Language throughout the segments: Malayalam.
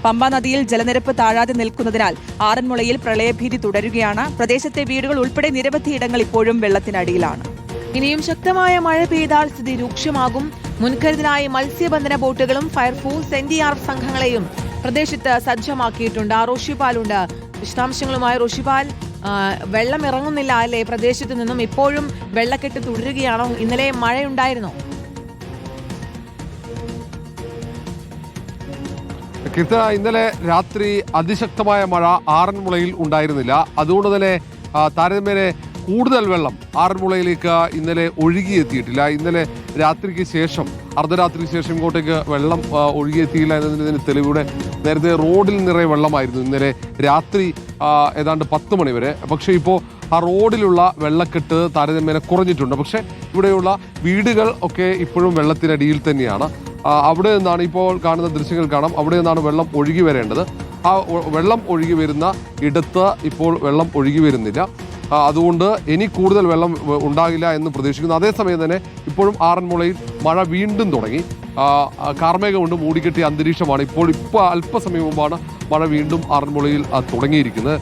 പമ്പ നദിയിൽ ജലനിരപ്പ് താഴാതെ നിൽക്കുന്നതിനാൽ ആറന്മുളയിൽ പ്രളയഭീതി തുടരുകയാണ്. പ്രദേശത്തെ വീടുകൾ ഉൾപ്പെടെ നിരവധിയിടങ്ങൾ ഇപ്പോഴും വെള്ളത്തിനടിയിലാണ്. ഇനിയും ശക്തമായ മഴ പെയ്താൽ സ്ഥിതി രൂക്ഷമാകും. മുൻകരുതലായി മത്സ്യബന്ധന ബോട്ടുകളും ഫയർഫോഴ്സ് NDRF സംഘങ്ങളെയും പ്രദേശത്ത് സജ്ജമാക്കിയിട്ടുണ്ട്. റോഷിപാലുണ്ട് വിശദാംശങ്ങളുമായി. റോഷിപാൽ, വെള്ളം ഇറങ്ങുന്നില്ല അല്ലേ പ്രദേശത്ത് നിന്നും? ഇപ്പോഴും വെള്ളക്കെട്ട് തുടരുകയാണോ? ഇന്നലെ മഴയുണ്ടായിരുന്നോ? കീർത്തന, ഇന്നലെ രാത്രി അതിശക്തമായ മഴ ആറന്മുളയിൽ ഉണ്ടായിരുന്നില്ല. അതുകൊണ്ട് തന്നെ താരതമ്യേന കൂടുതൽ വെള്ളം ആറന്മുളയിലേക്ക് ഇന്നലെ ഒഴുകിയെത്തിയിട്ടില്ല. ഇന്നലെ രാത്രിക്ക് ശേഷം, അർദ്ധരാത്രിക്ക് ശേഷം ഇങ്ങോട്ടേക്ക് വെള്ളം ഒഴുകിയെത്തിയില്ല എന്നതിന് തെളിവിടെ നേരത്തെ റോഡിൽ നിറയെ വെള്ളമായിരുന്നു ഇന്നലെ രാത്രി ഏതാണ്ട് 10 മണി വരെ. പക്ഷേ ഇപ്പോൾ ആ റോഡിലുള്ള വെള്ളക്കെട്ട് താരതമ്യേന കുറഞ്ഞിട്ടുണ്ട്. പക്ഷേ ഇവിടെയുള്ള വീടുകൾ ഒക്കെ ഇപ്പോഴും വെള്ളത്തിനടിയിൽ തന്നെയാണ്. അവിടെ നിന്നാണ് ഇപ്പോൾ കാണുന്ന ദൃശ്യങ്ങൾ കാണാം. അവിടെ നിന്നാണ് വെള്ളം ഒഴുകി വരേണ്ടത്. ആ വെള്ളം ഒഴുകി വരുന്ന ഇടത്ത് ഇപ്പോൾ വെള്ളം ഒഴുകി വരുന്നില്ല. അതുകൊണ്ട് ഇനി കൂടുതൽ വെള്ളം ഉണ്ടാകില്ല എന്ന് പ്രതീക്ഷിക്കുന്നു. അതേസമയം തന്നെ ഇപ്പോഴും ആറന്മുളയിൽ മഴ വീണ്ടും തുടങ്ങി. കാർമേഘം കൊണ്ട് മൂടിക്കെട്ടിയ അന്തരീക്ഷമാണ്. ഇപ്പോൾ അല്പസമയം മുമ്പാണ് മഴ വീണ്ടും ആറന്മുളയിൽ തുടങ്ങിയിരിക്കുന്നത്.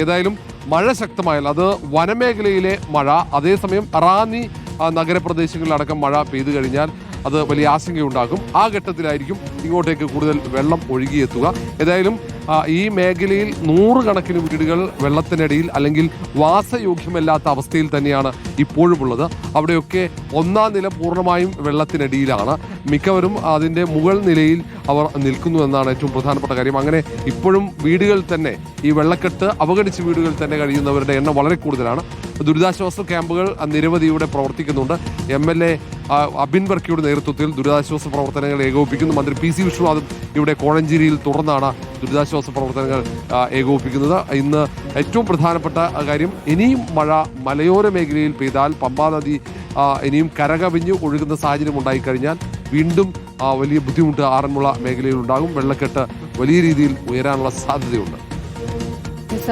ഏതായാലും മഴ ശക്തമായാൽ അത് വനമേഖലയിലെ മഴ, അതേസമയം റാന്നി നഗരപ്രദേശങ്ങളിലടക്കം മഴ പെയ്തു കഴിഞ്ഞാൽ അത് വലിയ ആശങ്കയുണ്ടാകും. ആ ഘട്ടത്തിലായിരിക്കും ഇങ്ങോട്ടേക്ക് കൂടുതൽ വെള്ളം ഒഴുകിയെത്തുക. ഏതായാലും ഈ മേഖലയിൽ 100 കണക്കിന് വീടുകൾ വെള്ളത്തിനടിയിൽ അല്ലെങ്കിൽ വാസയോഗ്യമല്ലാത്ത അവസ്ഥയിൽ തന്നെയാണ് ഇപ്പോഴും ഉള്ളത്. അവിടെയൊക്കെ 1-ാം നില പൂർണ്ണമായും വെള്ളത്തിനടിയിലാണ്. മിക്കവരും അതിൻ്റെ മുകൾ നിലയിൽ അവർ നിൽക്കുന്നു എന്നാണ് ഏറ്റവും പ്രധാനപ്പെട്ട കാര്യം. അങ്ങനെ ഇപ്പോഴും വീടുകൾ തന്നെ, ഈ വെള്ളക്കെട്ട് അവഗണിച്ച വീടുകൾ തന്നെ കഴിയുന്നവരുടെ എണ്ണം വളരെ കൂടുതലാണ്. ദുരിതാശ്വാസ ക്യാമ്പുകൾ നിരവധി ഇവിടെ പ്രവർത്തിക്കുന്നുണ്ട്. MLA അബിൻ വർക്കിയുടെ നേതൃത്വത്തിൽ ദുരിതാശ്വാസ പ്രവർത്തനങ്ങൾ ഏകോപിപ്പിക്കുന്നു. മന്ത്രി PC വിശ്വനാഥും ഇവിടെ കോഴഞ്ചേരിയിൽ തുടർന്നാണ് ദുരിതാശ്വാസ പ്രവർത്തനങ്ങൾ ഏകോപിപ്പിക്കുന്നത്. ഇന്ന് ഏറ്റവും പ്രധാനപ്പെട്ട കാര്യം, ഇനിയും മഴ മലയോര മേഖലയിൽ പെയ്താൽ പമ്പാ നദി ഇനിയും കരകവിഞ്ഞ് ഒഴുകുന്ന സാഹചര്യം ഉണ്ടായിക്കഴിഞ്ഞാൽ വീണ്ടും വലിയ ബുദ്ധിമുട്ട് ആറന്മുള മേഖലയിൽ ഉണ്ടാകും. വെള്ളക്കെട്ട് വലിയ രീതിയിൽ ഉയരാനുള്ള സാധ്യതയുണ്ട്.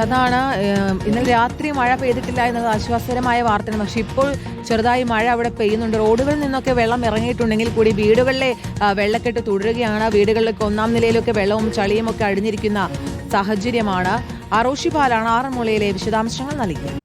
അതാണ് ഇന്നലെ രാത്രി മഴ പെയ്തിട്ടില്ല എന്നത് ആശ്വാസകരമായ വാർത്തയാണ്. പക്ഷെ ഇപ്പോൾ ചെറുതായി മഴ അവിടെ പെയ്യുന്നുണ്ട്. റോഡുകളിൽ നിന്നൊക്കെ വെള്ളം ഇറങ്ങിയിട്ടുണ്ടെങ്കിൽ കൂടി വീടുകളിലെ വെള്ളക്കെട്ട് തുടരുകയാണ്. വീടുകളിലൊക്കെ 1-ാം നിലയിലൊക്കെ വെള്ളവും ചളിയും ഒക്കെ അടിഞ്ഞിരിക്കുന്ന സാഹചര്യമാണ്. റോഷിപാലാണ് ആറന്മുളയിലെ വിശദാംശങ്ങൾ നൽകിയത്.